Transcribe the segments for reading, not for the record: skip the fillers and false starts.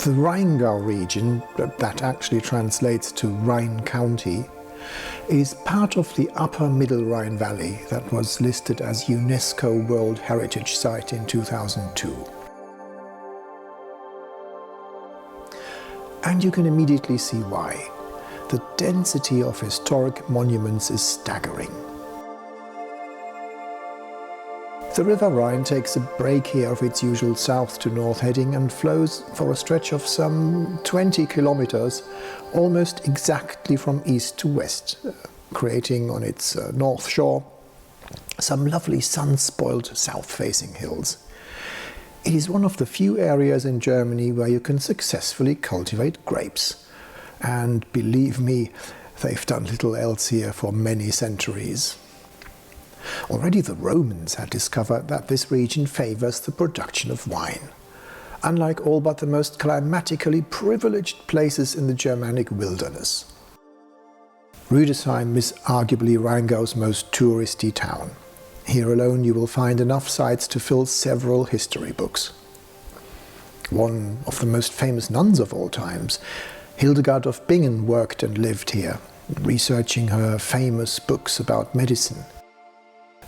The Rheingau region, that actually translates to Rhine County, is part of the upper Middle Rhine Valley that was listed as UNESCO World Heritage Site in 2002. And you can immediately see why. The density of historic monuments is staggering. The River Rhine takes a break here of its usual south to north heading and flows for a stretch of some 20 kilometers, almost exactly from east to west, creating on its north shore some lovely sun-spoiled south-facing hills. It is one of the few areas in Germany where you can successfully cultivate grapes. And believe me, they've done little else here for many centuries. Already the Romans had discovered that this region favors the production of wine, unlike all but the most climatically privileged places in the Germanic wilderness. Rüdesheim is arguably Rheingau's most touristy town. Here alone you will find enough sites to fill several history books. One of the most famous nuns of all times, Hildegard of Bingen, worked and lived here, researching her famous books about medicine.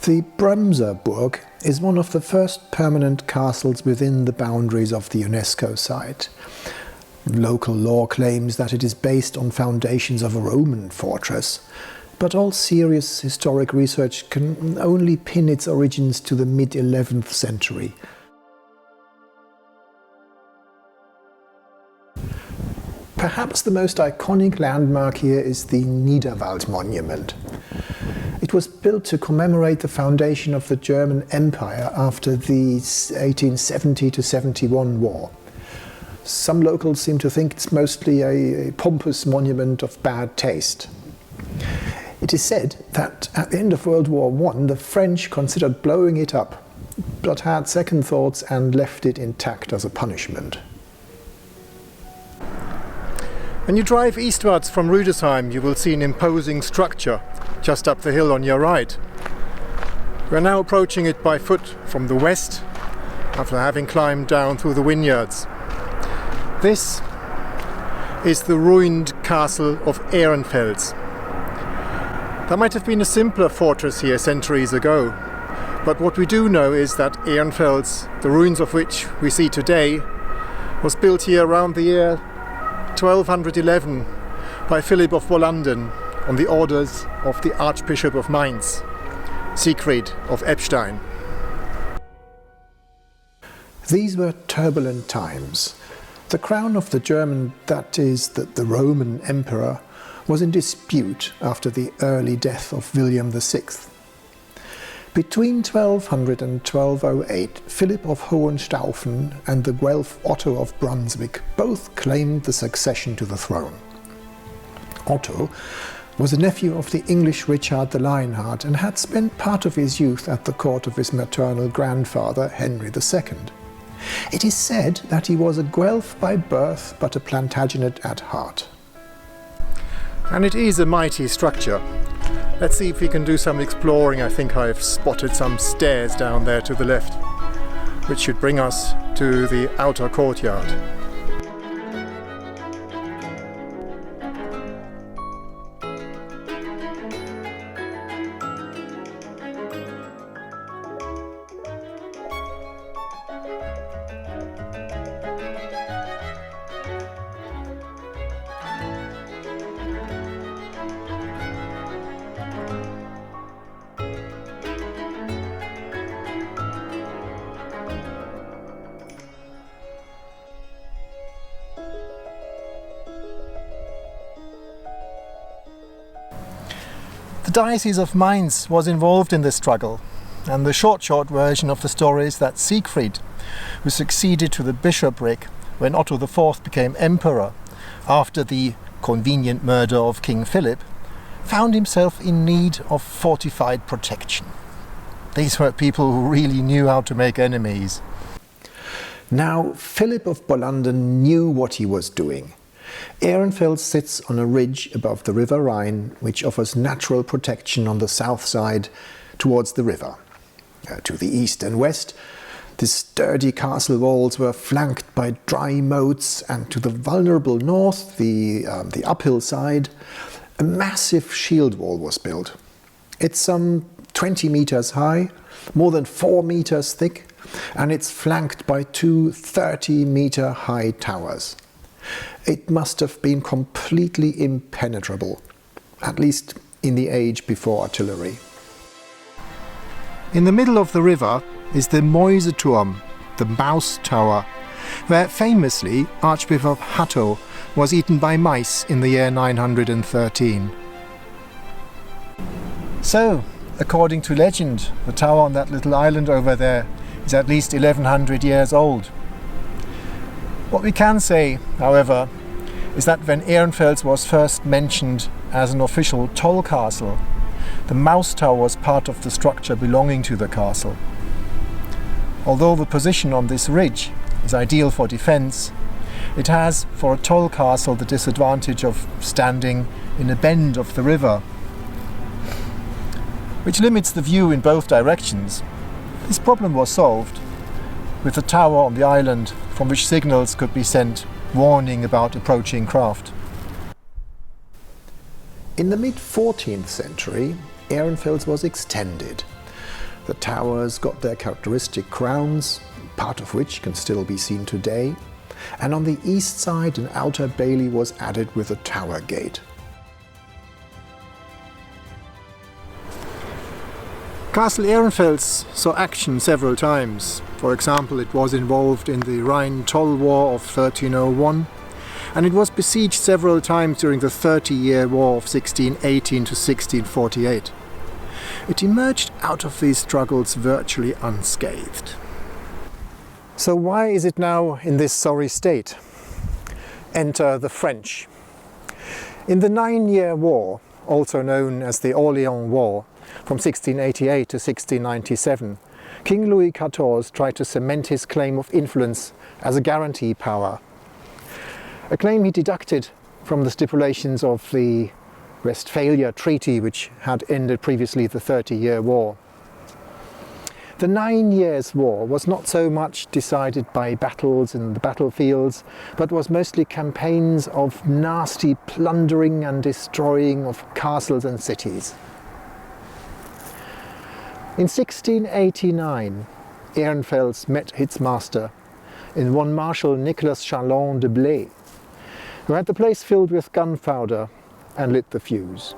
The Bremser Burg is one of the first permanent castles within the boundaries of the UNESCO site. Local law claims that it is based on foundations of a Roman fortress, but all serious historic research can only pin its origins to the mid-11th century. Perhaps the most iconic landmark here is the Niederwald Monument. It was built to commemorate the foundation of the German Empire after the 1870–71 war. Some locals seem to think it's mostly a pompous monument of bad taste. It is said that at the end of World War I, the French considered blowing it up, but had second thoughts and left it intact as a punishment. When you drive eastwards from Rüdesheim, you will see an imposing structure just up the hill on your right. We're now approaching it by foot from the west, after having climbed down through the vineyards. This is the ruined castle of Ehrenfels. There might have been a simpler fortress here centuries ago, but what we do know is that Ehrenfels, the ruins of which we see today, was built here around the year 1211 by Philip of Bolanden on the orders of the Archbishop of Mainz, Siegfried of Eppstein. These were turbulent times. The crown of the German, that is, the Roman Emperor, was in dispute after the early death of William VI. Between 1200 and 1208, Philip of Hohenstaufen and the Guelph Otto of Brunswick both claimed the succession to the throne. Otto was a nephew of the English Richard the Lionheart and had spent part of his youth at the court of his maternal grandfather, Henry II. It is said that he was a Guelph by birth, but a Plantagenet at heart. And it is a mighty structure. Let's see if we can do some exploring. I think I've spotted some stairs down there to the left, which should bring us to the outer courtyard. The Diocese of Mainz was involved in this struggle, and the short version of the story is that Siegfried, who succeeded to the bishopric when Otto IV became emperor after the convenient murder of King Philip, found himself in need of fortified protection. These were people who really knew how to make enemies. Now, Philip of Bolanden knew what he was doing. Ehrenfels sits on a ridge above the River Rhine, which offers natural protection on the south side towards the river. To the east and west, The sturdy castle walls were flanked by dry moats, and to the vulnerable north, the uphill side, a massive shield wall was built. It's some 20 meters high, more than 4 meters thick, and it's flanked by two 30-meter high towers. It must have been completely impenetrable, at least in the age before artillery. In the middle of the river is the Mäuseturm, the Mouse Tower, where famously Archbishop Hatto was eaten by mice in the year 913. So, according to legend, the tower on that little island over there is at least 1100 years old. What we can say, however, is that when Ehrenfels was first mentioned as an official toll castle, the Mouse Tower was part of the structure belonging to the castle. Although the position on this ridge is ideal for defense, it has, for a toll castle, the disadvantage of standing in a bend of the river, which limits the view in both directions. This problem was solved with a tower on the island from which signals could be sent warning about approaching craft. In the mid-14th century, Ehrenfels was extended. The towers got their characteristic crowns, part of which can still be seen today, and on the east side an outer bailey was added with a tower gate. Castle Ehrenfels saw action several times. For example, it was involved in the Rhine Toll War of 1301, and it was besieged several times during the 30-year War of 1618 to 1648. It emerged out of these struggles virtually unscathed. So why is it now in this sorry state? Enter the French. In the 9-year War, also known as the Orléans War, from 1688 to 1697, King Louis XIV tried to cement his claim of influence as a guarantee power. A claim he deducted from the stipulations of the Westphalia Treaty, which had ended previously the 30-year War. The 9 Years' War was not so much decided by battles in the battlefields, but was mostly campaigns of nasty plundering and destroying of castles and cities. In 1689, Ehrenfels met its master in one Marshal Nicolas Chalon de Blé, who had the place filled with gunpowder and lit the fuse.